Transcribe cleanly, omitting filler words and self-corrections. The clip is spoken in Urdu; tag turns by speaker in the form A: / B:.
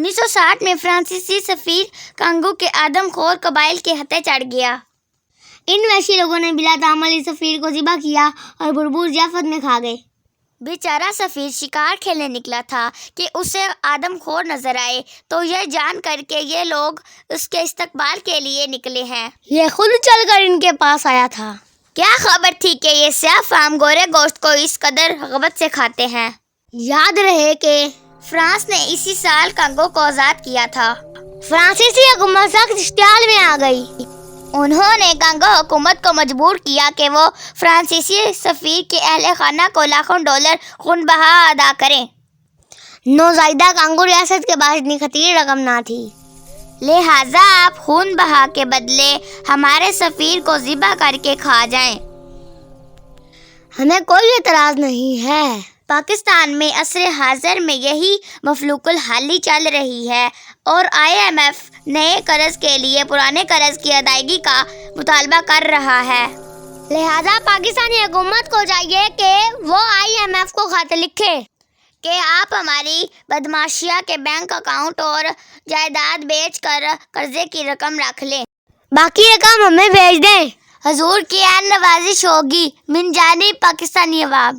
A: 1960 میں فرانسیسی سفیر کانگو کے آدم خور قبائل کے ہتھے چڑھ گیا۔ ان وحشی لوگوں نے بلا تعمل اس سفیر کو ذبح کیا اور بھرپور ضیافت میں کھا گئے۔ بیچارہ سفیر شکار کھیلنے نکلا تھا کہ اسے آدم خور نظر آئے تو یہ جان کر کے یہ لوگ اس کے استقبال کے لیے نکلے ہیں، یہ خود چل کر ان کے پاس آیا تھا۔ کیا خبر تھی کہ یہ سیاہ فام گورے گوشت کو اس قدر رغبت سے کھاتے ہیں۔ یاد رہے کہ فرانس نے اسی سال کانگو کو آزاد کیا تھا۔ فرانسیسی حکومت سخت اشتعال میں آ گئی۔ انہوں نے کانگو حکومت کو مجبور کیا کہ وہ فرانسیسی سفیر کے اہل خانہ کو لاکھوں ڈالر خون بہا ادا کریں۔ نوزائیدہ کانگو ریاست کے پاس اتنی خطیر رقم نہ تھی، لہٰذا آپ خون بہا کے بدلے ہمارے سفیر کو ذبح کر کے کھا جائیں، ہمیں کوئی اعتراض نہیں ہے۔ پاکستان میں عصر حاضر میں یہی مفلوق الحالی چل رہی ہے اور IMF نئے قرض کے لیے پرانے قرض کی ادائیگی کا مطالبہ کر رہا ہے۔ لہٰذا پاکستانی حکومت کو چاہیے کہ وہ IMF کو خط لکھے کہ آپ ہماری بدمعاشیہ کے بینک اکاؤنٹ اور جائیداد بیچ کر قرضے کی رقم رکھ لیں، باقی رقم ہمیں بھیج دیں۔ حضور کی عین نوازش ہوگی من جانب پاکستانی عوام۔